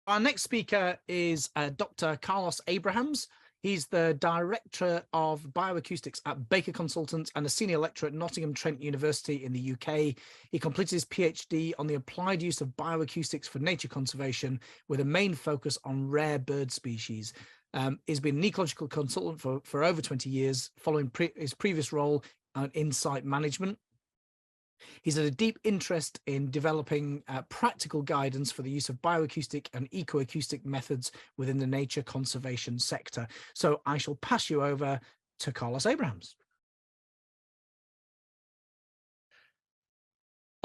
Our next speaker is Dr. Carlos Abrahams. He's the Director of Bioacoustics at Baker Consultants and a Senior Lecturer at Nottingham Trent University in the UK. He completed his PhD on the applied use of bioacoustics for nature conservation with a main focus on rare bird species. He's been an ecological consultant for over 20 years, following his previous role on insight management. He's had a deep interest in developing practical guidance for the use of bioacoustic and ecoacoustic methods within the nature conservation sector. So I shall pass you over to Carlos Abrahams.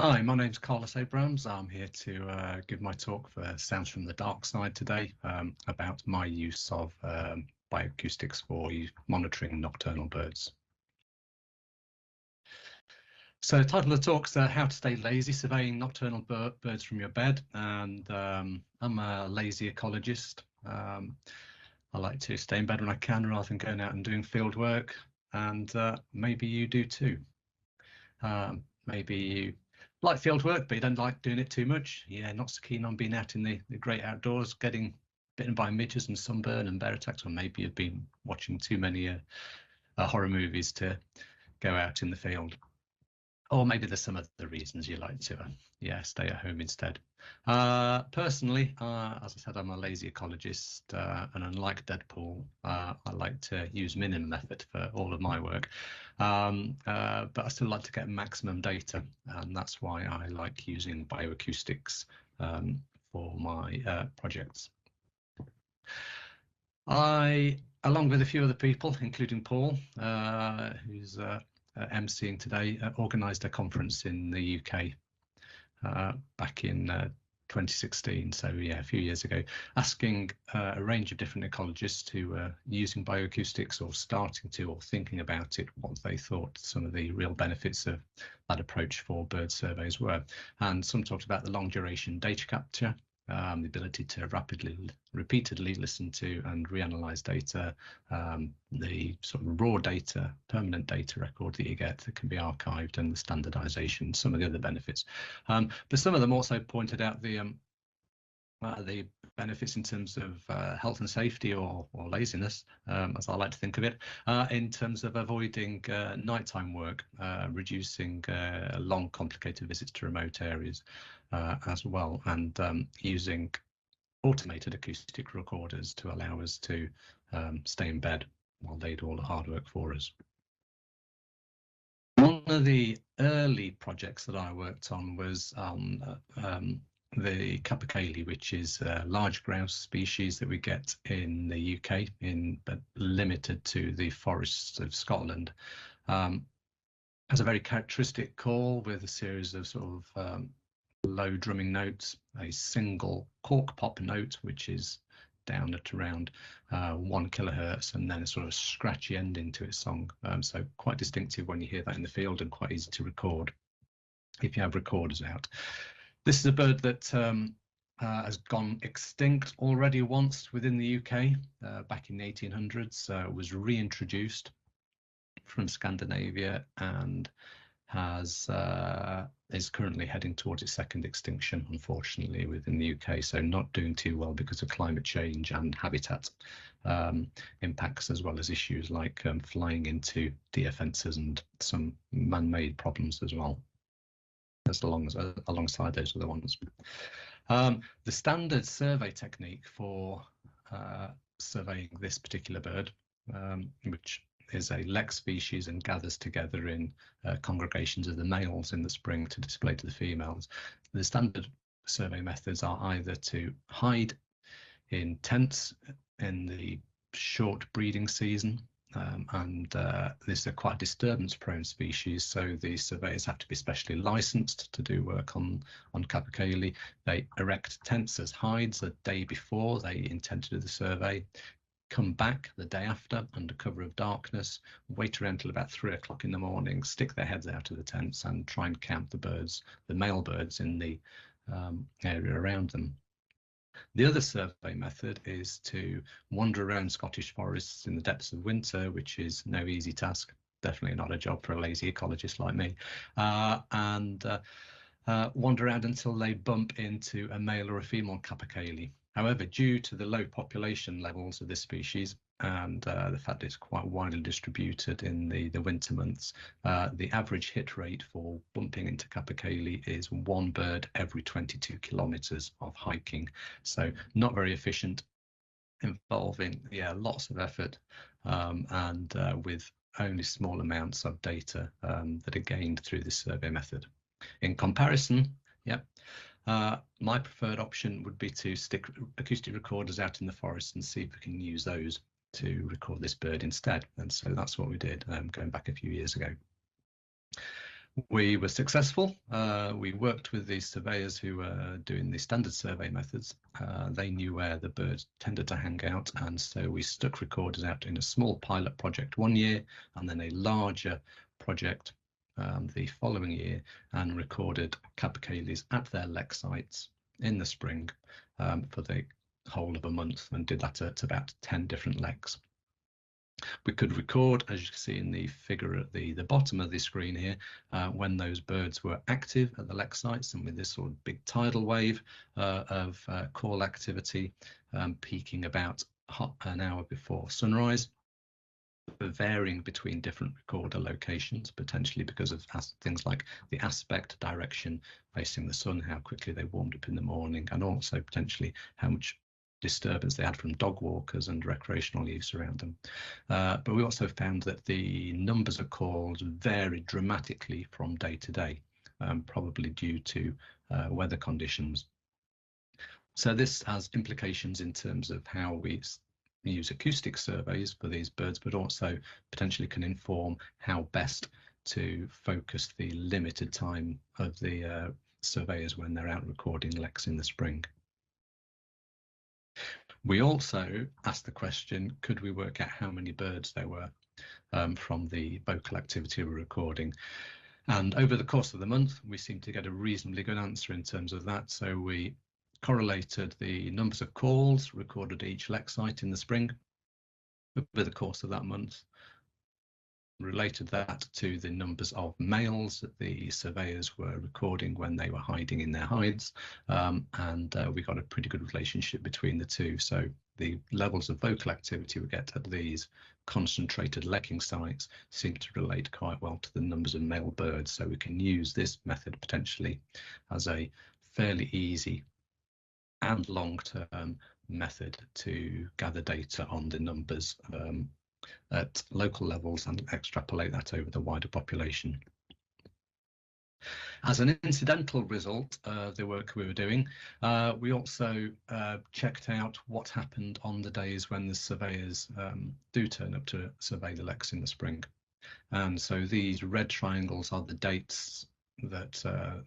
Hi, my name's Carlos Abrahams. I'm here to give my talk for Sounds from the Dark Side today about my use of bioacoustics for monitoring nocturnal birds. So the title of the talk is How to Stay Lazy, Surveying Nocturnal Birds from Your Bed. And I'm a lazy ecologist. I like to stay in bed when I can rather than going out and doing field work. And maybe you do too. Maybe you like field work, but you don't like doing it too much. Yeah, not so keen on being out in the great outdoors, getting bitten by midges and sunburn and bear attacks. Or maybe you've been watching too many horror movies to go out in the field. Or maybe there's some other reasons you like to, stay at home instead. Personally, as I said, I'm a lazy ecologist, and unlike Deadpool, I like to use minimum method for all of my work. But I still like to get maximum data, and that's why I like using bioacoustics for my projects. I, along with a few other people, including Paul, who's emceeing today, organised a conference in the UK back in 2016, so yeah, a few years ago, asking a range of different ecologists who were using bioacoustics or starting to or thinking about it, what they thought some of the real benefits of that approach for bird surveys were. And some talked about the long duration data capture, the ability to repeatedly listen to and reanalyze data, the sort of raw data, permanent data record that you get that can be archived, and the standardization, some of the other benefits. But some of them also pointed out the benefits in terms of health and safety, or laziness, as I like to think of it, in terms of avoiding nighttime work, reducing long, complicated visits to remote areas as well, and using automated acoustic recorders to allow us to stay in bed while they do all the hard work for us. One of the early projects that I worked on was the capercaillie, which is a large grouse species that we get in the UK, but limited to the forests of Scotland. Has a very characteristic call with a series of sort of low drumming notes, a single cork pop note, which is down at around 1 kilohertz, and then a sort of scratchy ending to its song. So quite distinctive when you hear that in the field, and quite easy to record if you have recorders out. This is a bird that has gone extinct already once within the UK back in the 1800s, was reintroduced from Scandinavia, and is currently heading towards its second extinction, unfortunately, within the UK. So not doing too well because of climate change and habitat impacts, as well as issues like flying into deer fences and some man-made problems as well, as alongside those other ones. The standard survey technique for surveying this particular bird, which is a lek species and gathers together in congregations of the males in the spring to display to the females. The standard survey methods are either to hide in tents in the short breeding season, and this is a quite disturbance-prone species, so the surveyors have to be specially licensed to do work on capercaillie. They erect tents as hides a day before they intend to do the survey, come back the day after under cover of darkness, wait around till about 3 o'clock in the morning, stick their heads out of the tents and try and count the birds, the male birds in the area around them. The other survey method is to wander around Scottish forests in the depths of winter, which is no easy task, definitely not a job for a lazy ecologist like me, and wander around until they bump into a male or a female capercaillie. However, due to the low population levels of this species and the fact that it's quite widely distributed in the winter months, the average hit rate for bumping into capercaillie is 1 bird every 22 kilometers of hiking. So not very efficient, involving lots of effort, and with only small amounts of data that are gained through this survey method. In comparison, my preferred option would be to stick acoustic recorders out in the forest and see if we can use those to record this bird instead. And so that's what we did going back a few years ago. We were successful. We worked with the surveyors who were doing the standard survey methods. They knew where the birds tended to hang out, and so we stuck recorders out in a small pilot project 1 year and then a larger project the following year, and recorded capercaillies at their lek sites in the spring for the whole of a month, and did that at about 10 different leks. We could record, as you can see in the figure at the bottom of the screen here, when those birds were active at the lek sites, and with this sort of big tidal wave of call activity peaking about an hour before sunrise, varying between different recorder locations, potentially because of things like the aspect, direction facing the sun, how quickly they warmed up in the morning, and also potentially how much disturbance they had from dog walkers and recreational use around them. But we also found that the numbers of calls varied dramatically from day to day, probably due to weather conditions. So this has implications in terms of how we use acoustic surveys for these birds, but also potentially can inform how best to focus the limited time of the surveyors when they're out recording leks in the spring. We also asked the question, could we work out how many birds there were from the vocal activity we're recording? And over the course of the month, we seemed to get a reasonably good answer in terms of that. So we correlated the numbers of calls recorded at each lek site in the spring over the course of that month, related that to the numbers of males that the surveyors were recording when they were hiding in their hides, and we got a pretty good relationship between the two. So the levels of vocal activity we get at these concentrated lekking sites seem to relate quite well to the numbers of male birds, so we can use this method potentially as a fairly easy and long-term method to gather data on the numbers at local levels and extrapolate that over the wider population. As an incidental result of the work we were doing, we also checked out what happened on the days when the surveyors do turn up to survey the leks in the spring. And so these red triangles are the dates that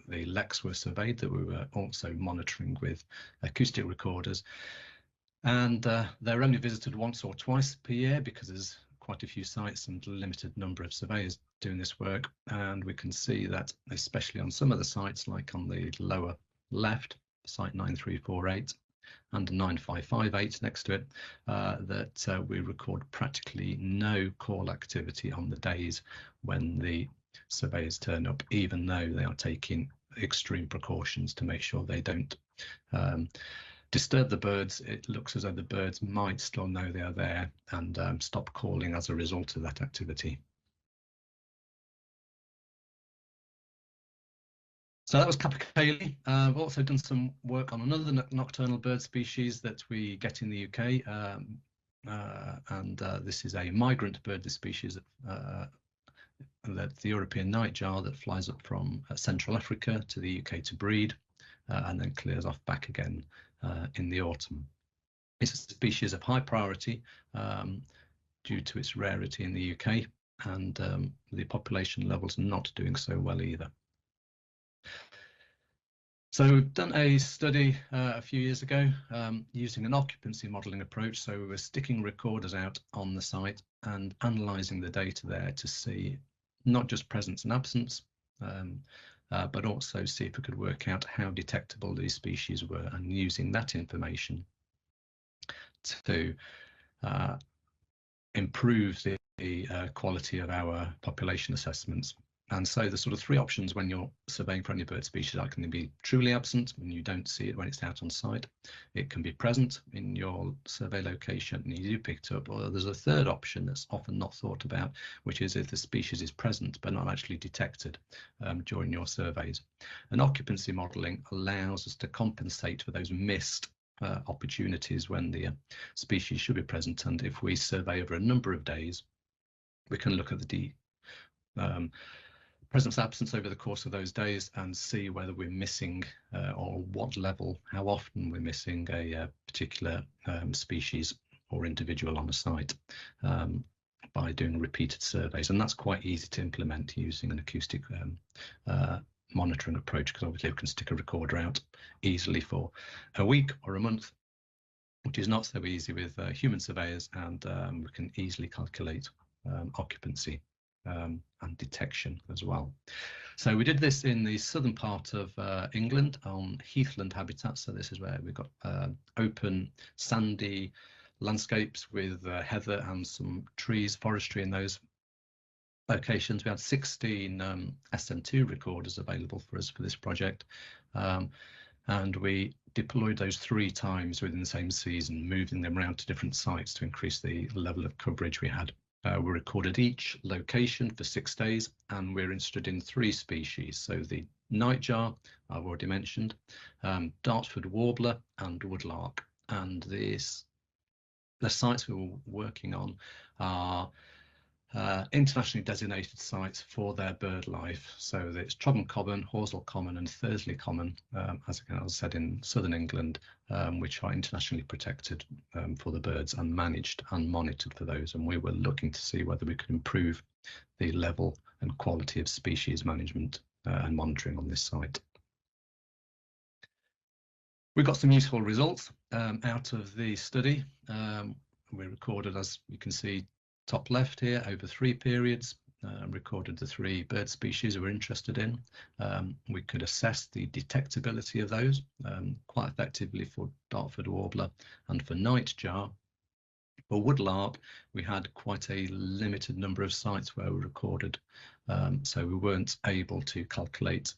the leks were surveyed, that we were also monitoring with acoustic recorders. And they're only visited once or twice per year because there's quite a few sites and a limited number of surveyors doing this work. And we can see that, especially on some of the sites, like on the lower left, site 9348 and 9558 next to it, that we record practically no call activity on the days when the surveyors turn up, even though they are taking extreme precautions to make sure they don't disturb the birds. It looks as though the birds might still know they are there and stop calling as a result of that activity. So that was capercaillie. We've also done some work on another nocturnal bird species that we get in the UK, and this is a migrant bird species that the European nightjar that flies up from Central Africa to the UK to breed, and then clears off back again in the autumn. It's a species of high priority due to its rarity in the UK, and the population levels are not doing so well either. So we've done a study a few years ago using an occupancy modelling approach. So we were sticking recorders out on the site and analysing the data there to see not just presence and absence, but also see if we could work out how detectable these species were, and using that information to improve the quality of our population assessments. And so the sort of three options when you're surveying for any bird species are can be truly absent and you don't see it when it's out on site. It can be present in your survey location and you do pick it up. Or there's a third option that's often not thought about, which is if the species is present but not actually detected during your surveys. And occupancy modelling allows us to compensate for those missed opportunities when the species should be present. And if we survey over a number of days, we can look at the presence absence over the course of those days and see whether we're missing or what level, how often we're missing a particular species or individual on a site by doing repeated surveys. And that's quite easy to implement using an acoustic monitoring approach, because obviously we can stick a recorder out easily for a week or a month, which is not so easy with human surveyors, and we can easily calculate occupancy and detection as well. So we did this in the southern part of England on heathland habitats. So this is where we've got open sandy landscapes with heather and some trees, forestry in those locations. We had 16 SM2 recorders available for us for this project, and we deployed those 3 times within the same season, moving them around to different sites to increase the level of coverage we had. We recorded each location for 6 days, and we're interested in 3 species. So the nightjar, I've already mentioned, Dartford warbler and woodlark. And the sites we were working on are internationally designated sites for their bird life. So it's Trodden Common, Horsell Common and Thursley Common, as I said, in southern England, which are internationally protected for the birds and managed and monitored for those. And we were looking to see whether we could improve the level and quality of species management and monitoring on this site. We got some useful results out of the study. We recorded, as you can see, top left here, over 3 periods, recorded the 3 bird species we're interested in. We could assess the detectability of those quite effectively for Dartford warbler and for nightjar. For woodlark, we had quite a limited number of sites where we recorded, so we weren't able to calculate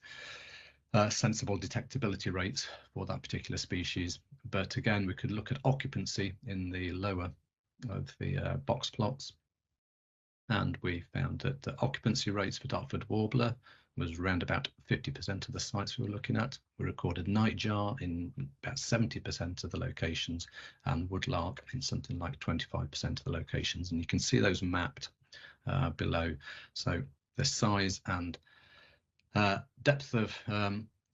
sensible detectability rates for that particular species. But again, we could look at occupancy in the lower of the box plots, and we found that the occupancy rates for Dartford warbler was around about 50% of the sites we were looking at. We recorded nightjar in about 70% of the locations, and woodlark in something like 25% of the locations. And you can see those mapped below. So the size and depth of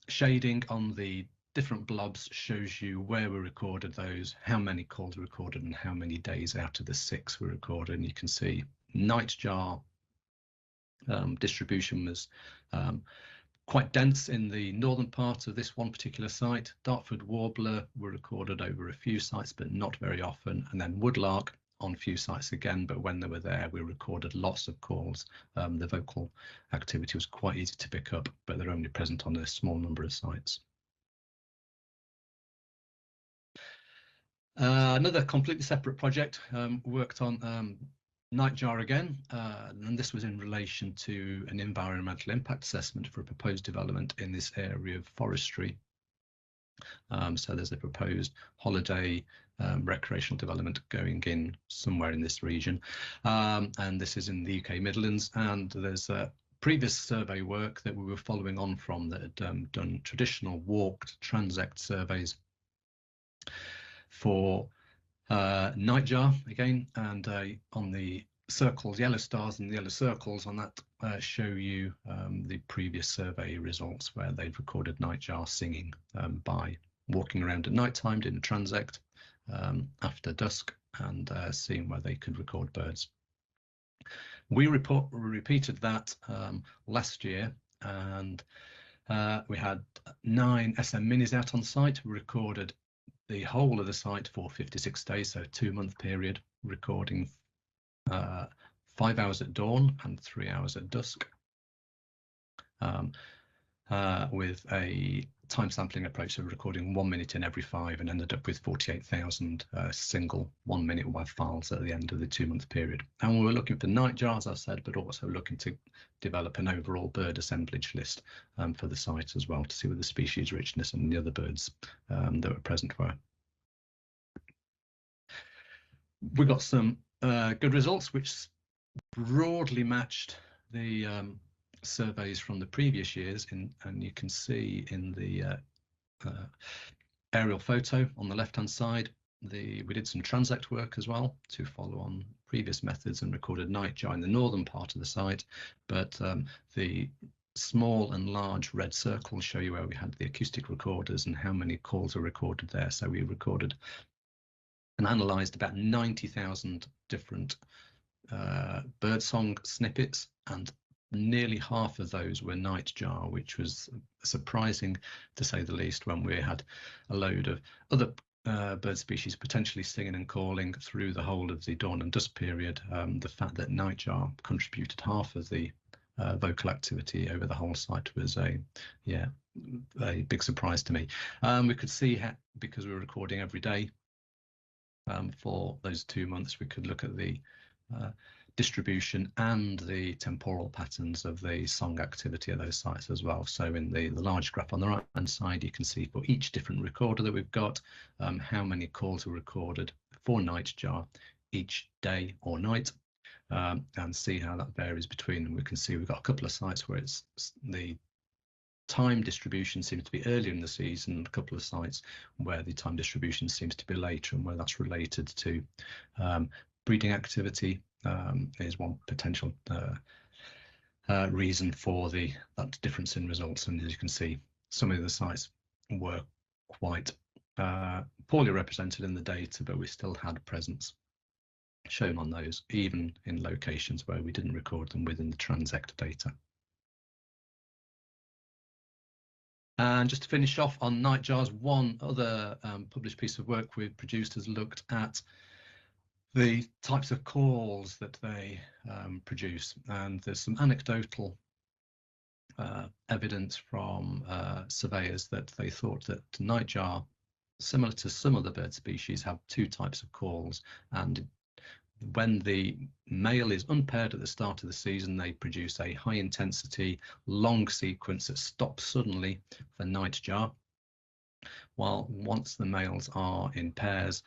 shading on the different blobs shows you where we recorded those, how many calls we recorded, and how many days out of the 6 we recorded. And you can see nightjar distribution was quite dense in the northern part of this one particular site. Dartford warbler were recorded over a few sites, but not very often. And then woodlark on a few sites again, but when they were there, we recorded lots of calls. The vocal activity was quite easy to pick up, but they're only present on a small number of sites. Another completely separate project worked on nightjar again, and this was in relation to an environmental impact assessment for a proposed development in this area of forestry. So there's a proposed holiday recreational development going in somewhere in this region, and this is in the UK Midlands, and there's previous survey work that we were following on from that had done traditional walked transect surveys for nightjar again, and on the circles, yellow stars and the yellow circles on that show you the previous survey results where they'd recorded nightjar singing by walking around at night time, doing a transect after dusk, and seeing where they could record birds. We repeated that last year, and we had 9 SM minis out on site. We recorded the whole of the site for 56 days, so a 2-month period, recording 5 hours at dawn and 3 hours at dusk. with a time sampling approach of recording 1 minute in every 5 and ended up with 48,000 single 1 minute WAV files at the end of the 2-month period. And we were looking for nightjar, as I said, but also looking to develop an overall bird assemblage list for the site as well, to see where the species richness and the other birds that were present were. We got some good results, which broadly matched the surveys from the previous years, and you can see in the aerial photo on the left hand side, we did some transect work as well to follow on previous methods and recorded nightjar in the northern part of the site, but the small and large red circles show you where we had the acoustic recorders and how many calls are recorded there. So we recorded and analysed about 90,000 different birdsong snippets, and nearly half of those were nightjar, which was surprising to say the least, when we had a load of other bird species potentially singing and calling through the whole of the dawn and dusk period. The fact that nightjar contributed half of the vocal activity over the whole site was a big surprise to me. We could see how, because we were recording every day for those 2 months, we could look at the distribution and the temporal patterns of the song activity at those sites as well. So in the large graph on the right hand side, you can see for each different recorder that we've got how many calls were recorded for nightjar each day or night, and see how that varies between them. We can see we've got a couple of sites where it's the time distribution seems to be earlier in the season, a couple of sites where the time distribution seems to be later, and where that's related to breeding activity is one potential reason for that difference in results. And as you can see, some of the sites were quite poorly represented in the data, but we still had presence shown on those, even in locations where we didn't record them within the transect data. And just to finish off on nightjars, one other published piece of work we've produced has looked at the types of calls that they produce, and there's some anecdotal evidence from surveyors that they thought that nightjar, similar to some other bird species, have 2 types of calls, and when the male is unpaired at the start of the season, they produce a high intensity long sequence that stops suddenly for nightjar, while once the males are in pairs,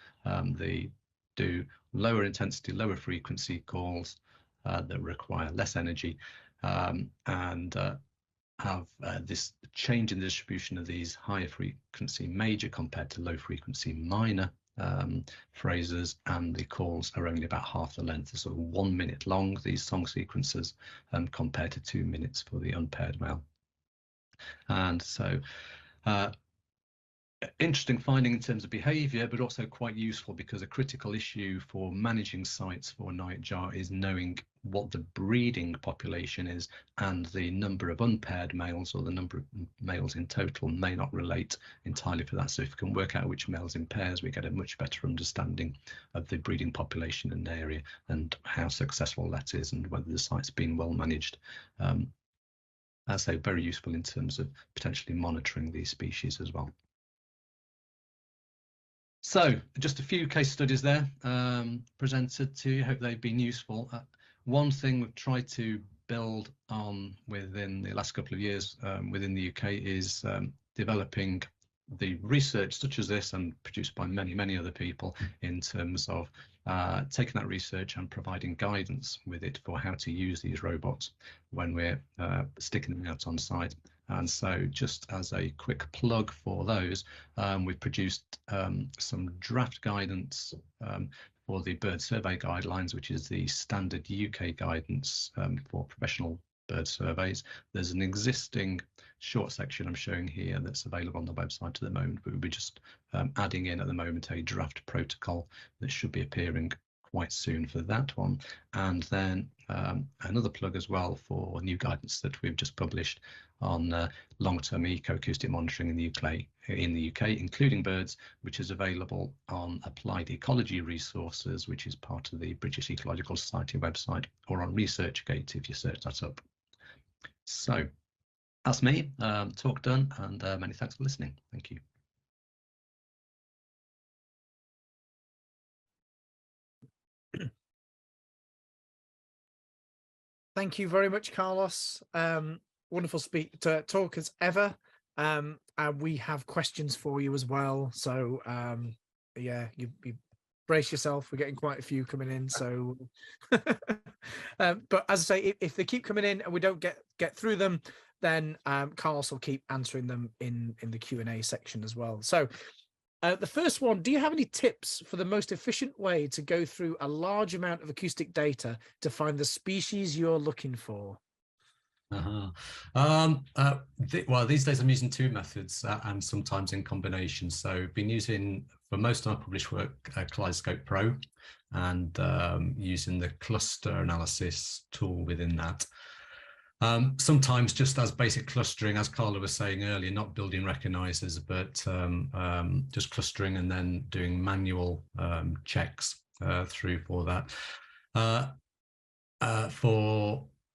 they do lower intensity, lower frequency calls that require less energy, and have this change in the distribution of these higher frequency major compared to low frequency minor phrases, and the calls are only about half the length, sort of 1 minute long, these song sequences, compared to 2 minutes for the unpaired male. And so interesting finding in terms of behaviour, but also quite useful, because a critical issue for managing sites for nightjar is knowing what the breeding population is, and the number of unpaired males, or the number of males in total, may not relate entirely for that. So if we can work out which males in pairs, we get a much better understanding of the breeding population in the area and how successful that is, and whether the site's been well managed. As I say, very useful in terms of potentially monitoring these species as well. So just a few case studies there presented to you. Hope they've been useful. One thing we've tried to build on within the last couple of years within the UK is developing the research such as this, and produced by many other people, in terms of taking that research and providing guidance with it for how to use these robots when we're sticking them out on site. And so, just as a quick plug for those, we've produced some draft guidance for the bird survey guidelines, which is the standard UK guidance for professional bird surveys. There's an existing short section I'm showing here that's available on the website at the moment, but we're just adding in at the moment a draft protocol that should be appearing quite soon for that one. And then another plug as well for new guidance that we've just published on long-term ecoacoustic monitoring in the UK, including birds, which is available on Applied Ecology Resources, which is part of the British Ecological Society website, or on ResearchGate if you search that up. So That's me. Talk done, and many thanks for listening. Thank you. Thank you very much, Carlos. Wonderful talk as ever. And we have questions for you as well. So yeah, you brace yourself. We're getting quite a few coming in. So, but as I say, if they keep coming in and we don't get through them, then Carlos will keep answering them in the Q&A section as well. So the first one, do you have any tips for the most efficient way to go through a large amount of acoustic data to find the species you're looking for? Well, these days I'm using two methods and sometimes in combination. So I've been using, for most of my published work, Kaleidoscope Pro, and using the cluster analysis tool within that. Sometimes just as basic clustering, as Carla was saying earlier, not building recognizers, but just clustering and then doing manual checks through for that.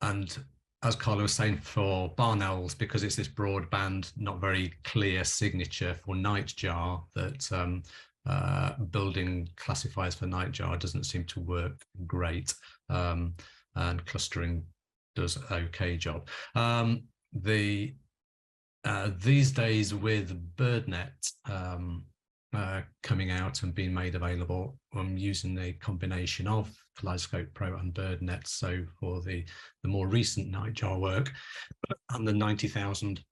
And as Carla was saying, for barn owls, because it's this broadband, not very clear signature for nightjar, that building classifiers for nightjar doesn't seem to work great, and clustering does an okay job. These days with BirdNet coming out and being made available, I'm using a combination of Kaleidoscope Pro and BirdNet. So for the more recent nightjar work and the 90,000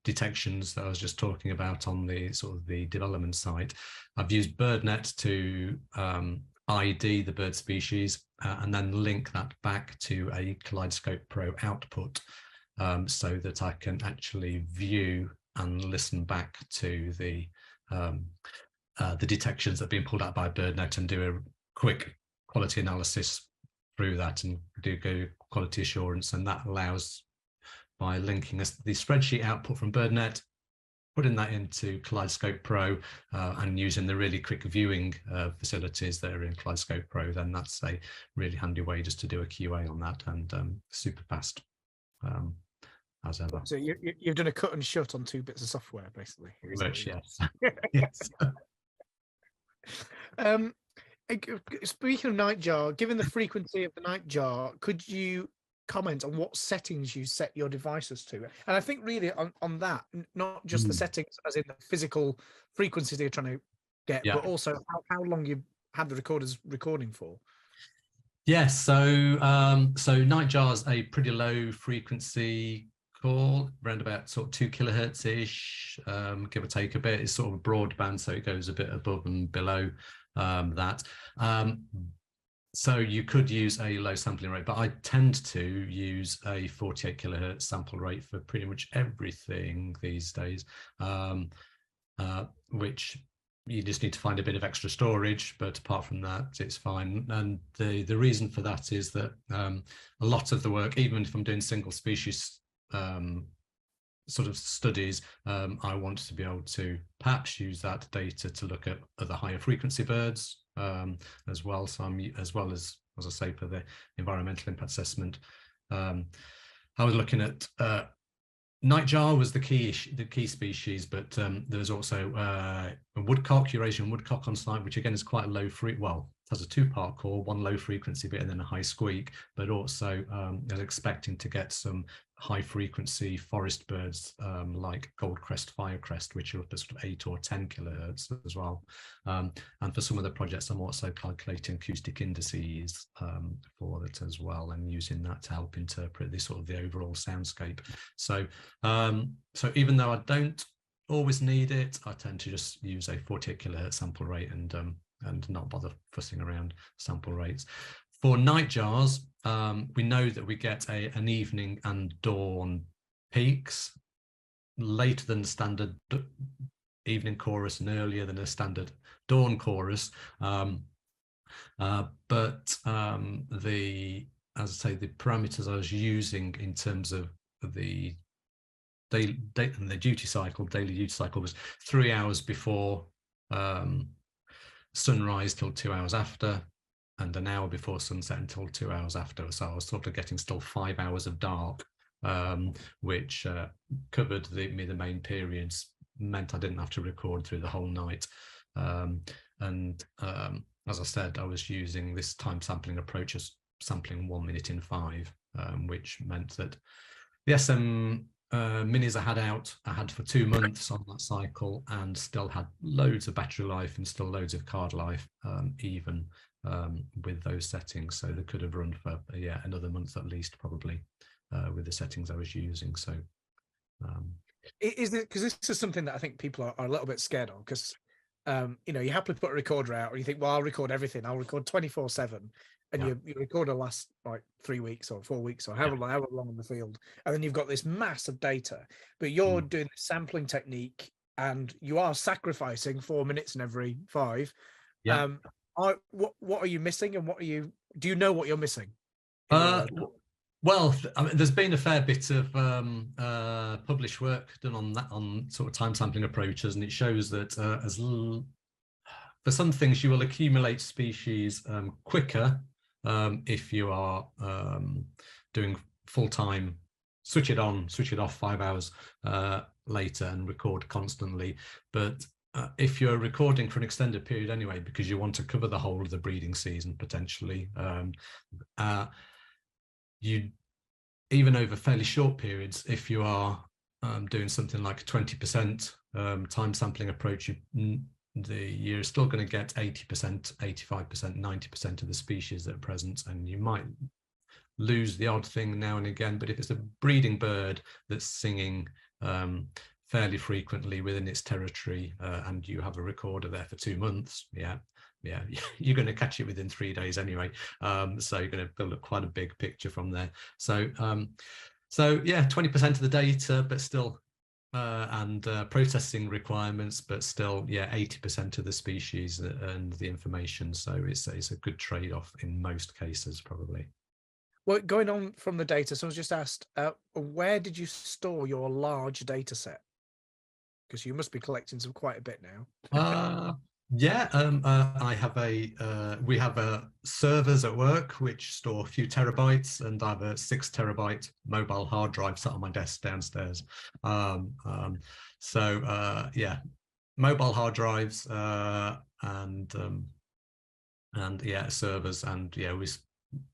detections that I was just talking about on the sort of the development side, I've used BirdNet to ID the bird species and then link that back to a Kaleidoscope Pro output, so that I can actually view and listen back to the detections that have been pulled out by BirdNet and do a quick quality analysis through that and do go quality assurance. And that allows, by linking the spreadsheet output from BirdNet, putting that into Kaleidoscope Pro and using the really quick viewing facilities that are in Kaleidoscope Pro, then that's a really handy way just to do a QA on that, and super fast as ever. So you've done a cut and shut on 2 bits of software, basically. Which, yes. Yes. Speaking of nightjar, given the frequency of the nightjar, could you comment on what settings you set your devices to? And I think really on that, not just the settings as in the physical frequencies that you're trying to get, but also how long you've had the recorders recording for. Yes, so nightjar's a pretty low frequency call, around about sort of 2 kilohertz ish, give or take a bit. It's sort of broadband, so it goes a bit above and below that. So you could use a low sampling rate, but I tend to use a 48 kilohertz sample rate for pretty much everything these days, which you just need to find a bit of extra storage, but apart from that, it's fine. And the reason for that is that a lot of the work, even if I'm doing single species sort of studies, I want to be able to perhaps use that data to look at other higher frequency birds as well. So I'm, as well as I say, for the environmental impact assessment, I was looking at nightjar was the key species, but there's also a woodcock, Eurasian woodcock on site, which again is quite a low well, it has a 2-part call, 1 low frequency bit and then a high squeak, but also I was expecting to get some high frequency forest birds like goldcrest, firecrest, which are up at sort of 8 or 10 kilohertz as well. And for some of the projects, I'm also calculating acoustic indices for it as well, and using that to help interpret the sort of the overall soundscape. So so even though I don't always need it, I tend to just use a 48 kilohertz sample rate and not bother fussing around sample rates. For nightjars, we know that we get an evening and dawn peaks later than the standard evening chorus and earlier than a standard dawn chorus. But as I say, the parameters I was using in terms of the daily duty cycle was 3 hours before sunrise till 2 hours after, and an hour before sunset until 2 hours after. So I was sort of getting still 5 hours of dark which covered the main periods, meant I didn't have to record through the whole night. As I said, I was using this time sampling approach as sampling 1 minute in 5, which meant that the SM minis I had for 2 months on that cycle, and still had loads of battery life and still loads of card life, even with those settings. So they could have run for another month at least, probably, with the settings I was using. So is it because this is something that I think people are a little bit scared of, because you know, you happily put a recorder out, or you think, well, I'll record everything, I'll record 24/7, and you record a last like 3 weeks or 4 weeks or however long in the field, and then you've got this mass of data, but you're doing the sampling technique and you are sacrificing 4 minutes in every 5. What are you missing, and do you know what you're missing? Well, I mean, there's been a fair bit of published work done on that, on sort of time sampling approaches, and it shows that for some things you will accumulate species quicker if you are doing full-time, switch it on, switch it off 5 hours later and record constantly. But if you're recording for an extended period anyway, because you want to cover the whole of the breeding season potentially, you, even over fairly short periods, if you are doing something like a 20% time sampling approach, you're still going to get 80%, 85%, 90% of the species that are present, and you might lose the odd thing now and again. But if it's a breeding bird that's singing fairly frequently within its territory, and you have a recorder there for 2 months, you're going to catch it within 3 days anyway. So you're going to build up quite a big picture from there. So 20% of the data, but still, and processing requirements, but still, 80% of the species and the information. So it's a good trade-off in most cases, probably. Well, going on from the data, so I was just asked, where did you store your large data set? Because you must be collecting some quite a bit now. I have we have servers at work which store a few terabytes, and I have a 6 terabyte mobile hard drive sat on my desk downstairs. Mobile hard drives and servers, and we've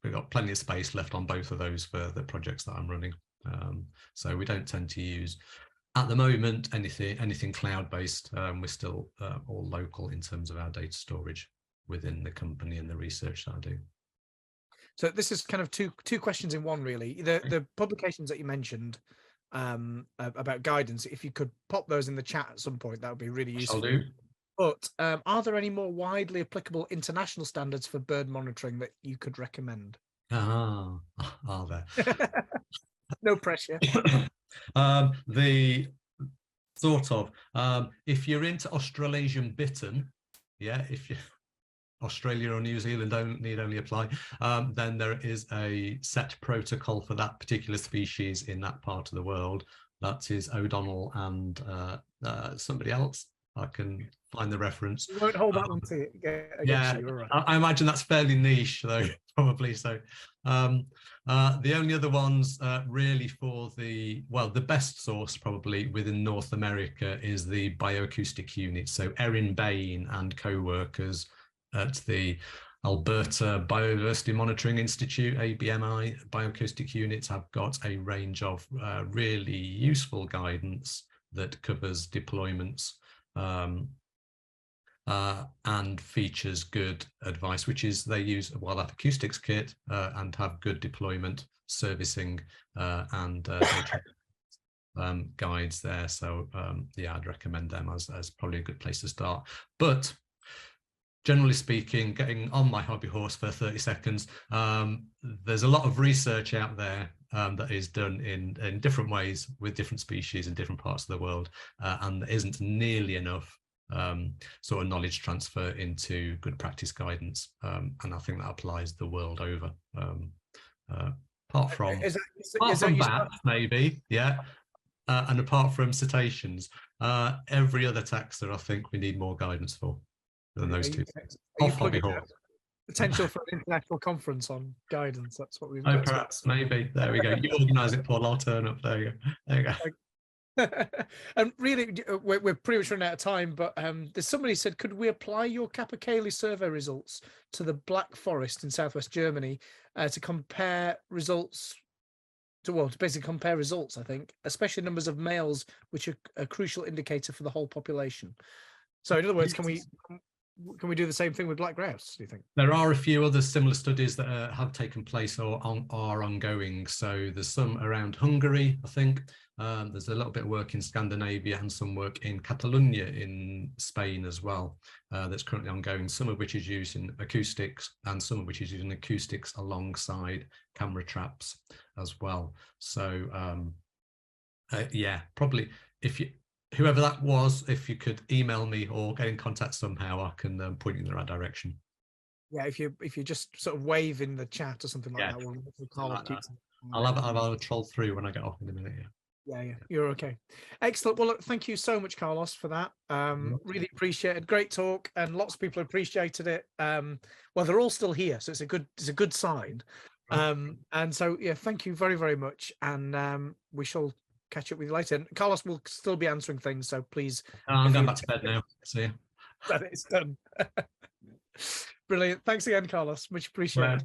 got plenty of space left on both of those for the projects that I'm running. So we don't tend to use, at the moment, anything cloud-based. We're still all local in terms of our data storage within the company and the research that I do. So this is kind of two questions in one, really. The publications that you mentioned about guidance, if you could pop those in the chat at some point, that would be really useful. I'll do. But are there any more widely applicable international standards for bird monitoring that you could recommend? Are there? No pressure. The sort of, if you're into Australasian bittern, if you Australia or New Zealand only apply, then there is a set protocol for that particular species in that part of the world. That is O'Donnell and somebody else. I can find the reference. You won't hold that one to against you, right? I imagine that's fairly niche, though, probably. So the only other ones really for the best source probably within North America is the bioacoustic unit. So Erin Bain and co-workers at the Alberta Biodiversity Monitoring Institute, ABMI, bioacoustic units have got a range of really useful guidance that covers deployments and features good advice, which is they use a wildlife acoustics kit and have good deployment, servicing and guides there. So I'd recommend them as probably a good place to start. But generally speaking, getting on my hobby horse for 30 seconds, there's a lot of research out there that is done in different ways with different species in different parts of the world, and there isn't nearly enough sort of knowledge transfer into good practice guidance, and I think that applies the world over. Apart from bats, maybe, and apart from cetaceans, every other taxa I think we need more guidance for than those two. Off hobby horse. Potential for an international conference on guidance. That's what we've Oh, got. perhaps, maybe. There we go. You organise it, Paul. I'll turn up. There you go. There you go. And really, we're pretty much running out of time, but there's somebody said, could we apply your Capercaillie survey results to the Black Forest in southwest Germany to compare results to basically compare results, I think, especially numbers of males, which are a crucial indicator for the whole population. So in other words, can we do the same thing with black grouse, do you think? There are a few other similar studies that have taken place or are ongoing. So there's some around Hungary, I think. There's a little bit of work in Scandinavia and some work in Catalonia in Spain as well that's currently ongoing, some of which is using acoustics and some of which is using acoustics alongside camera traps as well. So yeah, probably whoever that was, if you could email me or get in contact somehow, I can point you in the right direction. Yeah, if you just sort of wave in the chat or something like that. I'll have a troll through when I get off in a minute. Yeah, you're okay. Excellent. Well, look, thank you so much, Carlos, for that. Really appreciated. Great talk, and lots of people appreciated it. Well, they're all still here, so it's a good sign. And so yeah, thank you very, very much, and we shall catch up with you later. And Carlos will still be answering things, so please. I'm going back to bed now. See you. That it's done. Brilliant. Thanks again, Carlos. Much appreciated.